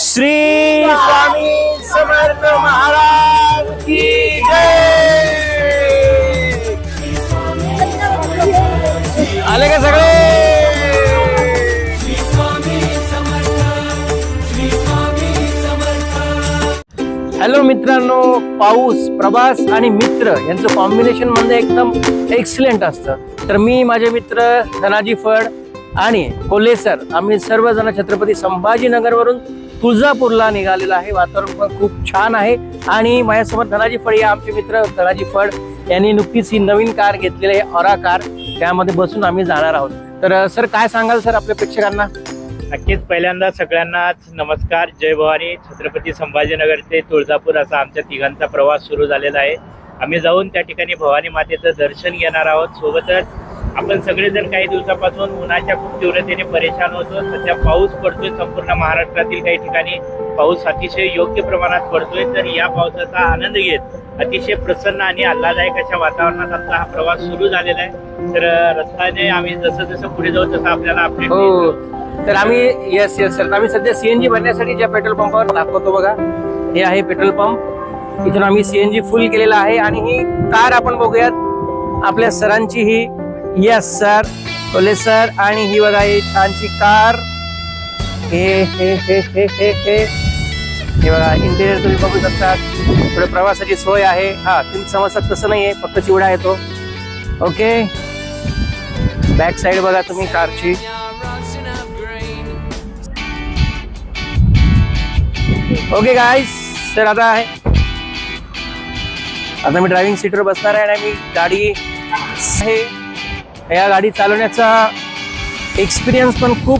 श्री स्वामी समर्थ महाराज की जय। आले का सगळे? हॅलो मित्रांनो, पाऊस, प्रवास आणि मित्र यांचं कॉम्बिनेशन म्हणजे एकदम एक्सलेंट असतं. तर मी, माझे मित्र धनाजी फड आणि कोल्हे सर, आम्ही सर्वजण छत्रपती संभाजीनगरवरून तुळजापूरला निघालेला आहे. वातावरण पण खूप छान आहे आणि माझ्यासोबत धनाजी फड या आमचे मित्र. धनाजी फड यांनी नुकतीच ही नवीन कार घेतलेली आहे, ऑरा कार. त्यामध्ये बसून आम्ही जाणार आहोत. तर सर काय सांगाल सर आपल्या प्रेक्षकांना? नक्कीच पहिल्यांदा सगळ्यांनाच नमस्कार. जय भवानी. छत्रपती संभाजीनगर ते तुळजापूर असा आमच्या तिघांचा प्रवास सुरू झालेला आहे. आम्ही जाऊन त्या ठिकाणी भवानी मातेचं दर्शन घेणार आहोत. सोबतच आपण सगळेजण काही दिवसापासून उन्हाच्या खूप तीव्रतेने परेशान होतो. सध्या पाऊस पडतोय संपूर्ण महाराष्ट्रातील काही ठिकाणी. पाऊस अतिशय योग्य प्रमाणात पडतोय. तर या पावसाचा आनंद घेत अतिशय प्रसन्न आणि आल्हाददायक अशा वातावरणात आपला हा प्रवास सुरू झालेला आहे. तर रस्त्याने आम्ही जसं जसं पुढे जाऊ तसं आपल्याला अपडेट. हो, तर आम्ही यस सर, आम्ही सध्या सीएनजी भरण्यासाठी ज्या पेट्रोल पंपावर दाखवतो बघा, हे आहे पेट्रोल पंप. इथून आम्ही सीएनजी फुल केलेला आहे आणि ही कार आपण बघूयात आपल्या सरांची. ही यस सर, कोल्हे सर. आणि ही बघा ही छानशी कार. हे हे हे हे हे हे हे बघा इंटेरियर तुम्ही बघू शकता. थोडं प्रवासाची सोय आहे. हा, तुम्ही समजतात तसं नाहीये, फक्त चिवडा येतो. ओके, बॅक साईड बघा तुम्ही कारची. ओके गाईज, तर आता मी ड्रायव्हिंग सीटवर बसणार आहे आणि मी गाडी आहे. या गाडी चालवण्याचा एक्सपिरियन्स पण खूप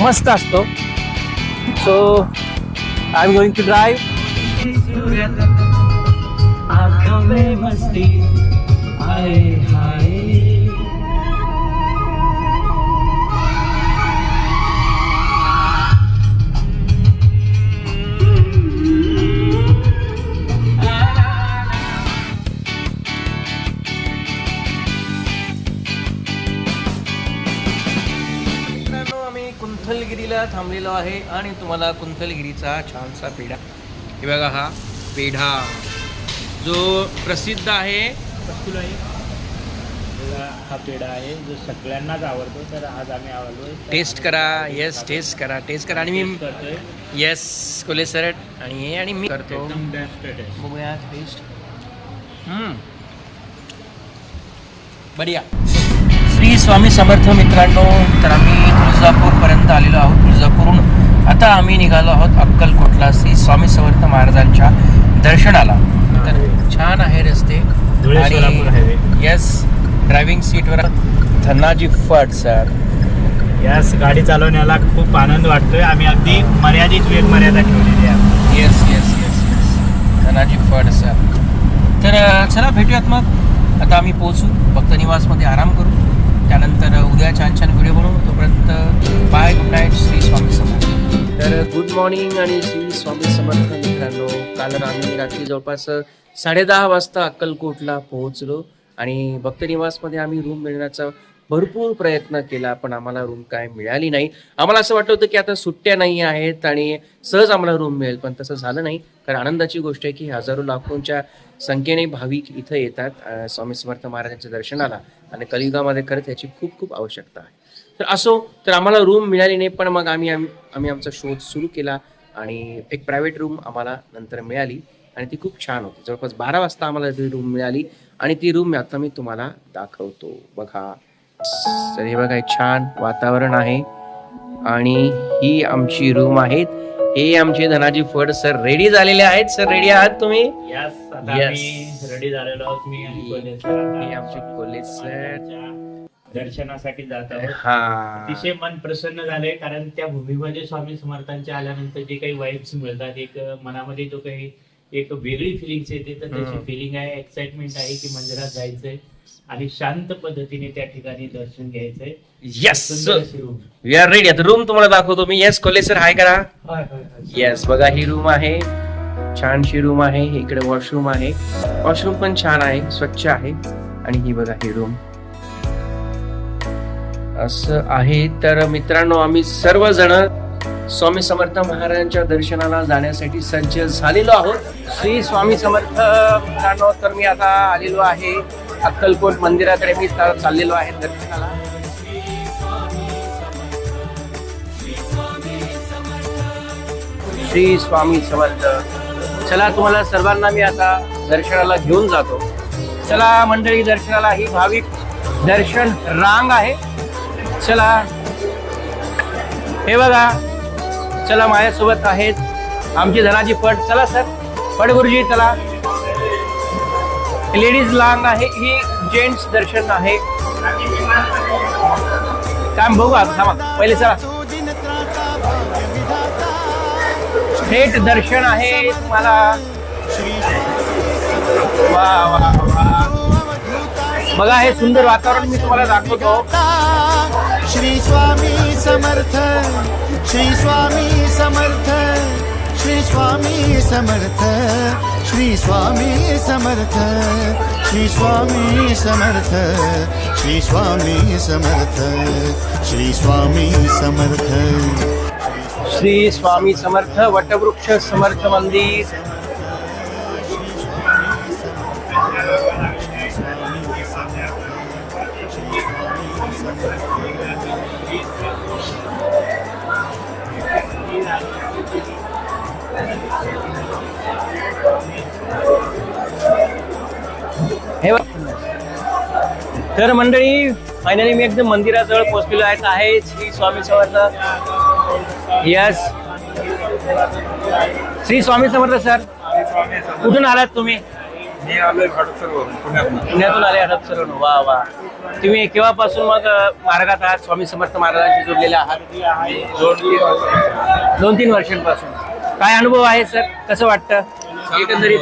मस्त असतो. So I am going to drive. कुंथलगिरीला थांबलेलो आहे आणि तुम्हाला कुंथलगिरीचा छानसा पेढा, हे बघा हा पेढा जो प्रसिद्ध आहे. हा पेढा आहे जो सगळ्यांनाच आवडतो. तर आज आम्ही आवडलोय. टेस्ट करा. येस, टेस्ट करा. आणि मी करतोय. येस कोल्हे सर आणि मी करतो. एकदम बेस्ट आहे. बघूया टेस्ट. बढिया. श्री स्वामी समर्थ मित्रांनो, तर आम्ही तुळजापूरपर्यंत आलेलो आहोत. तुळजापूरहून आता आम्ही निघालो आहोत अक्कलकोटला श्री स्वामी समर्थ महाराजांच्या दर्शनाला. तर छान आहे रस्ते. आणि यस, ड्रायव्हिंग सीटवर धनाजी फड सर. यास गाडी चालवण्याला खूप आनंद वाटतोय. आम्ही अगदी मर्यादित वेग मर्यादा ठेवलेली आहे. Yes yes yes yes, Dhanaji Phad sir. तर चला भेटूयात मग. आता आम्ही पोहोचू भक्त निवासमध्ये, आराम करू. त्यानंतर उद्या छान छान व्हिडिओ बनवू. तोपर्यंत bye, good night, Shri Swami Samarth. तर गुड मॉर्निंग आणि श्री स्वामी समर्थ मित्रांनो. काल आम्ही रात्री जवळपास 10:30 वाजता अक्कलकोटला पोहोचलो आणि भक्त निवासमध्ये आम्ही रूम मिळण्याचा भरपूर प्रयत्न केला, पण आम्हाला रूम काय मिळाली नाही. आम्हाला असं वाटलं होतं की आता सुट्ट्या नाही आहेत आणि सहज आम्हाला रूम मिळेल, पण तसं झालं नाही. कारण आनंदाची गोष्ट आहे की हजारो लाखोंच्या संख्येने भाविक इथं येतात स्वामी समर्थ महाराजांच्या दर्शनाला आणि कलियुगामध्ये खरंच याची खूप खूप आवश्यकता आहे. तर असो, तर आम्हाला रूम मिळाली नाही, पण मग आम्ही आमचा शोध सुरू केला आणि एक प्रायव्हेट रूम आम्हाला नंतर मिळाली आणि ती खूप छान होती. जवळपास 12 वाजता आम्हाला ती रूम मिळाली आणि ती रूम आता मी तुम्हाला दाखवतो. बघा, तर हे बघा, छान वातावरण आहे आणि ही आमची रूम आहेत. हे आमचे धनाजी फड सर रेडी झालेले आहेत. सर रेडी आहात तुम्ही? रेडी झालेलो आहोत. मी हे आमचे कोल्हे सर दर्शनासाठी जात आहोत. हा, अतिशय मन प्रसन्न झालंय. कारण त्या भूमीमध्ये स्वामी समर्थांच्या आल्यानंतर जे काही वाईब्स मिळतात, एक मनामध्ये जो काही एक वेगळी फिलिंग्स येते, तर त्याची फिलिंग आहे, एक्साइटमेंट आहे की मंदिरात जायचंय आणि शांत पद्धतीने त्या ठिकाणी दर्शन घ्यायचंय. Yes, we are ready. आता रूम तुम्हाला दाखवतो मी. येस कोल्हे सर, हाय करा. येस, बघा ही रूम आहे, छानशी रूम आहे. इकडे वॉशरूम आहे. वॉशरूम पण छान आहे, स्वच्छ आहे. आणि ही बघा ही रूम असं आहे. तर मित्रांनो, आम्ही सर्वजण स्वामी समर्थ महाराजांच्या दर्शनाला जाण्यासाठी सज्ज झालेलो आहोत. श्री स्वामी समर्थ मित्रांनो, तर मी आता आलेलो आहे अक्कलकोट मंदिराकडे. मी चाललेलो आहे दर्शनाला. श्री स्वामी समर्थ. चला, तुम्हाला सर्वांना मी आता दर्शनाला घेऊन जातो. चला मंडळी, दर्शनाला ही भाविक दर्शन रांग आहे. चला, हे बघा. चला, माझ्यासोबत आहेत आमची धनाजी फड. चला सर, फड गुरुजी. चला, लेडीज रांग आहे, ही जेंट्स दर्शन आहे. काम बघू आता, थांबा पहिले. चला, थेट दर्शन आहे तुम्हाला. वा वा वा, बघा हे सुंदर वातावरण मी तुम्हाला दाखवतो. श्री स्वामी समर्थ, श्री स्वामी समर्थ, श्री स्वामी समर्थ, श्री स्वामी समर्थ, श्री स्वामी समर्थ, श्री स्वामी समर्थ, श्री स्वामी समर्थ. श्री स्वामी समर्थ वटवृक्ष समर्थ मंदिर. हे बघ. तर मंडळी, फायनली मी एकदम मंदिराजवळ पोहोचलेलो आहे. श्री स्वामी समर्थ. यस, श्री स्वामी समर्थ. सर, कुठून आलात तुम्ही? मी आलोय हडपसरवरून, पुण्यातून आले हडपसरवरून. वा वा. तुम्ही केव्हापासून मग मार्गात आहात? स्वामी समर्थ महाराजांशी जोडलेले आहात? 2-3 वर्षांपासून. काय अनुभव आहे सर? कसं वाटतं एकंदरीत?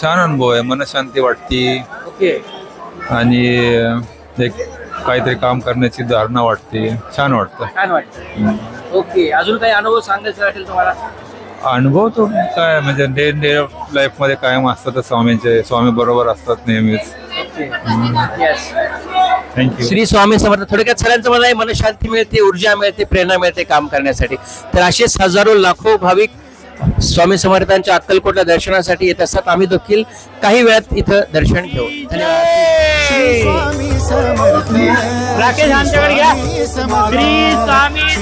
छान अनुभव आहे. मनशांती वाटते ओके. आणि एक काहीतरी काम करण्याची धारणा वाटते. छान वाटतं. छान वाटतं. ओके. अजून काही अनुभव सांगायचं वाटेल तुम्हाला? अनुभव तो काय म्हणजे डे लाईफ मध्ये कायम असतात स्वामींचे. स्वामी बरोबर असतात नेहमीच. येस. थँक्यू. श्री स्वामी समर्थ. थोडक्यात सगळ्यांचं मला मनशांती मिळते, ऊर्जा मिळते, प्रेरणा मिळते काम करण्यासाठी. तर असेच हजारो लाखो भाविक स्वामी समर्थांच्या अक्कलकोटला दर्शनासाठी येत असतात. आम्ही देखील काही वेळात इथं दर्शन घेऊ. धन्यवाद. श्री स्वामी समर्थ, राकेश आमच्याकडे घ्या. श्री स्वामी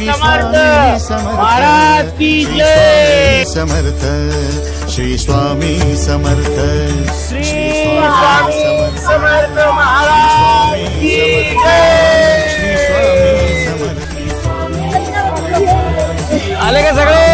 समर्थ महाराज की जय. समर्थ, श्री स्वामी समर्थ, श्री स्वामी समर्थ महाराज की जय. श्री स्वामी समर्थ. आले का सगळे?